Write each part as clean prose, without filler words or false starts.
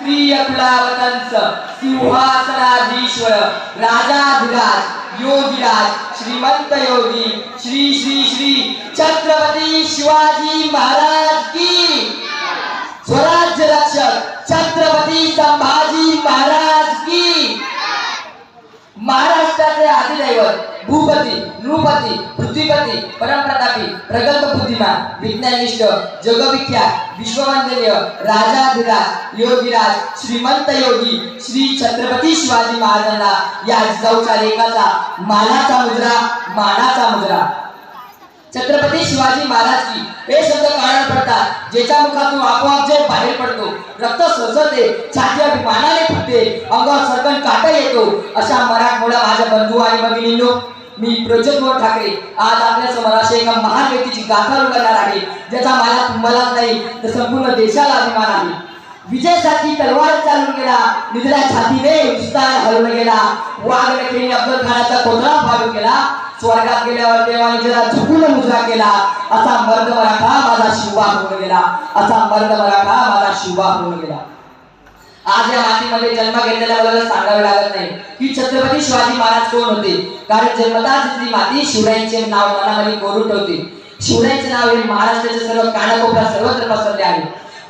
प्रिय कुलावतंस सिंहासनाधीश्वर राजाधिराज योगीराज श्रीमंत योगी श्री श्री श्री छत्रपती शिवाजी महाराज की स्वराज्य रक्षक छत्रपती संभाजी महाराज की महाराष्ट्राचे अधिदैवत भूपती नृपती पृथ्वीपती परमप्रतापी प्रगल्भ बुद्धिमान विज्ञानिष्ठ जगविख्यात विश्ववंदनीय राजाधिराज योगीराज श्रीमंत योगी श्री छत्रपती शिवाजी महाराजांना या जिजाऊच्या लेखाचा मानाचा मुद्रा छत्रपती शिवाजी महाराज की हे शब्द कानावर पडतात ज्याच्या मुखातून आपोआप जे बाहेर पडतो रक्त सळसळते छाती अभिमानाने फुटते अंगावर सरकन काटा येतो अशा मराठमोळ्या माझ्या बंधू आणि भगिनींनो मी प्रज्वल ठाकरे आज आपल्या समोर अशा एका महान व्यक्तीची गाथा उलगडणार आहे ज्याचा मला तुम्हालाच नाही तर संपूर्ण देशाला अभिमान आहे विजयासाठी तलवार चालून गेला निधड्या छातीने हिंदुस्थान हलवून गेला वाघ नखेने अफजल खानाचा कोतरा फाडून केला स्वर्गात गेल्यावर देवाने जरा झुकून मुजरा केला असा मर्द मराठा माझा शिवबा होऊन गेला असा मर्द मराठा माझा शिवबा होऊन गेला आज या मातीमध्ये जन्म घेतलेल्या मुलाला सांगावे लागत नाही की छत्रपती शिवाजी महाराज कोण होते कारण जन्मताच तिथली माती शिवरायांचे नाव मनामध्ये कोरून ठेवते शिवरायांचे नाव हे महाराष्ट्राचे सर्व कानाकोपऱ्यात सर्वत्र पसरले आहे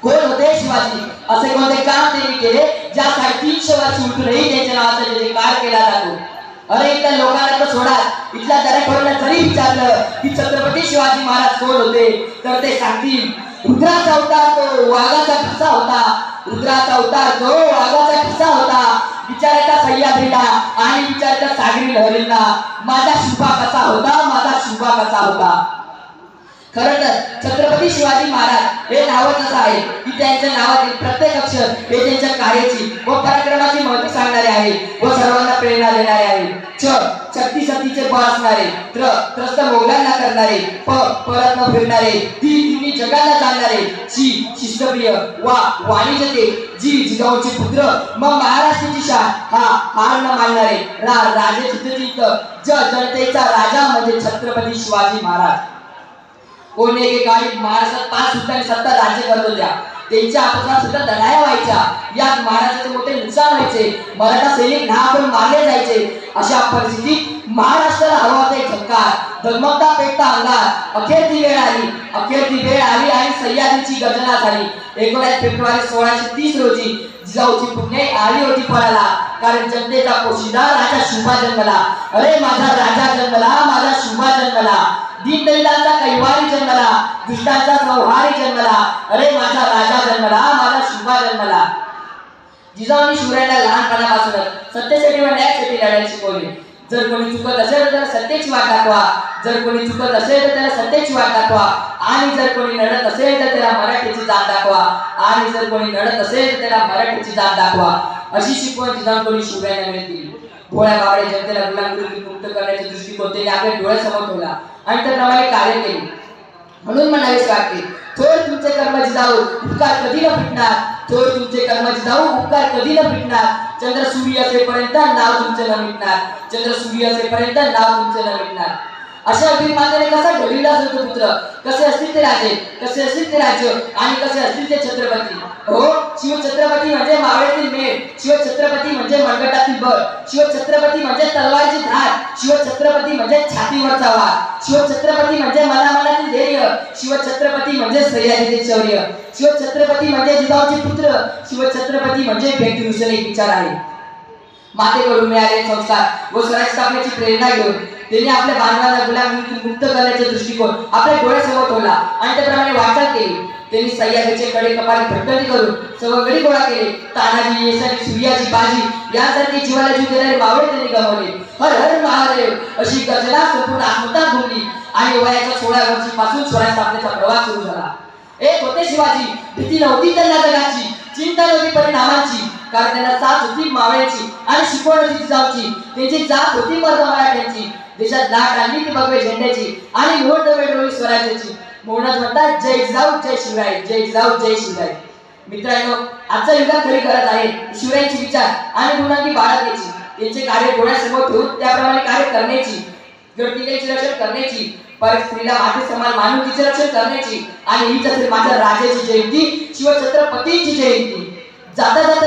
कोण होते शिवाजी असे कोणते काम त्यांनी केले ज्यासाठी 300 वर्ष उठूनही त्यांच्या नावाचा जयकार केला जातो अरे इथल्या लोकांना तर सोडा इथल्या दरेखोरांना जरी विचारलं की छत्रपती शिवाजी महाराज कोण होते तर ते सांगतील रुद्राचा अवतार तो वाघाचा ठसा होता रुद्राचा अवतार तो वाघाचा ठसा होता विचारायचा सह्याद्रीला आणि विचारायचा सागरी लहरींना माझा शुभा कसा होता खरं तर छत्रपती शिवाजी महाराज हे नावच असं आहे की त्यांच्या नावातील प्रत्येक अक्षर हे त्यांच्या कार्याची व पराक्रमाची महत्त्व सांगणारे आहे व सर्वांना प्रेरणा देणारे आहे शक्ती सतीचे बळ असणारे त्रस्त मोगलांना करणारे परत न फिरणारे तिन्ही जगाला जाणणारे शिस्तप्रिय वाणिज्यते जिजाऊचे पुत्र मग महाराष्ट्राची शान हार न मानणारे राजे चित्रचित्त जनतेचा राजा म्हणजे छत्रपती शिवाजी महाराज कोणी एकेकाळी महाराष्ट्रात 5 सुद्धा सत्ता राज्य करत होत्या त्यांच्या आपसात सुद्धा लढाया व्हायच्या यात महाराष्ट्राचे मोठे नुकसान व्हायचे मराठा सैनिक न्हापून मारले जायचे अशा परिस्थितीत महाराष्ट्राला हवा होता एक झंकार धगमगता पेटता अंगार अखेर ती वेळ आली आणि सह्याद्रीची गर्जना झाली 19 फेब्रुवारी 1630 रोजी जिजाऊची पुण्याई आली होती फळाला कारण जनतेचा पोशिंदा राजा शिवबा जन्मला अरे माझा राजा जन्मला माझा शिवबा जन्मला दीनदलितांचा कैवारी जन्मला दुष्टांचा संहारी जन्मला अरे माझा राजा जन्मला माझा शिवबा जन्मला जिजाऊंनी शिवरायांना लहानपणापासूनच सत्तेसाठी व न्यायासाठी लढायला शिकवले जर कोणी चुकत असेल तर त्याला सत्तेची वाट दाखवा जर कोणी चुकत असेल तर त्याला सत्तेची वाट दाखवा आणि जर कोणी लढत असेल तर त्याला मराठीची जात दाखवा आणि जर कोणी लढत असेल तर त्याला मराठीची जात दाखवा अशी शिकवण जिजाऊंकडून शिवरायांना मिळते भोळ्या बाबडे जनतेला गुलामगिरीतून मुक्त करण्याचे दृष्टिकोन त्यांनी आपल्या डोळ्यासमोर ठेवला आणि त्याप्रमाणे कार्य केले म्हणून म्हणावेच वाटते थोर तुमचे कर्म जिजाऊ उपकार कधी न फिटणार थोर तुमचे कर्म जिजाऊ उपकार कधी न फिटणार चंद्र सूर्य असेपर्यंत नाव तुमचे न मिटणार चंद्र सूर्य असेपर्यंत नाव तुमचे न मिटणार अशा वीरमातेने कसा घडविला असतो पुत्र कसे असतील ते राजे कसे असतील ते राज्य आणि कसे असतील ते छत्रपती हो शिवछत्रपती म्हणजे मावळ्यातील मेळ शिवछत्रपती म्हणजे मनगटातील बळ शिवछत्रपती म्हणजे तलवारीची धार शिवछत्रपती म्हणजे छातीवरचा वार शिवछत्रपती म्हणजे मनामनातील धैर्य शिवछत्रपती म्हणजे सह्याद्रीचे शौर्य शिवछत्रपती म्हणजे जिजाऊचे पुत्र शिवछत्रपती म्हणजे व्यक्तिविषयी विचार आहे मातेकडून मिळालेले संस्कार व स्वराज्य स्थापनेची प्रेरणा घेऊन त्यांनी आपल्या बांधवांना गुलामीतून मुक्त करण्याचा दृष्टिकोन आपल्या डोळ्यासमोर ठेवला आणि त्याप्रमाणे वाटचाल केली त्यांनी सह्याद्रीचे कडे कपारी भटकंती करून सर्व गडी गोळा केले तानाजी येसाजी सूर्याची बाजी यासारखी जीवाला जीव देणारे मावळे त्यांनी गमावले हर हर महादेव अशी गर्जना संपूर्ण आत्मतात घुमली आणि वयाच्या 16 वर्षापासून स्वराज्य स्थापनेचा प्रवास सुरू झाला एक होते शिवाजी भीती नव्हती त्यांना जगाची चिंता नव्हती परिणामांची कारण त्यांना साथ होती मावळ्याची आणि शिकवण होती जिजाऊची त्यांची जात होती मर्द मराठ्यांची देशात लाट आणली ती भगवे झेंड्याची आणि मोठ वेळोळी स्वराज्याची म्हणूनच म्हणतात जय जिजाऊ जय शिवराय जय जिजाऊ जय शिवराय मित्रांनो आजचा युगात खरी गरज आहे शिवरायांचे विचार आणि गुणांची बाळगण्याची त्यांचे कार्य डोळ्यासमोर ठेवून त्याप्रमाणे कार्य करण्याची गडकिल्ल्याचे रक्षण करण्याची परत स्त्रीला माते समान मानून तिचे रक्षण करण्याची आणि हीच असेल माझ्या राजाची जयंती शिवछत्रपतींची जयंती जाता जाता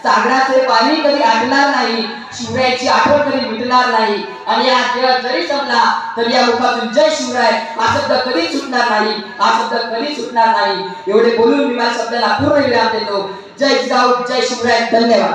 सागराचे पाणी कधी आटणार नाही, शिवरायाची आठवण कधी मिटणार नाही आणि हा खेळ जरी संपला तरी या मुखातून जय शिवराय हा शब्द कधी सुटणार नाही, हा शब्द कधी सुटणार नाही. एवढे बोलून मी माझ्या शब्दाला पूर्ण विराम देतो. जय जिजाऊ, जय शिवराय. धन्यवाद.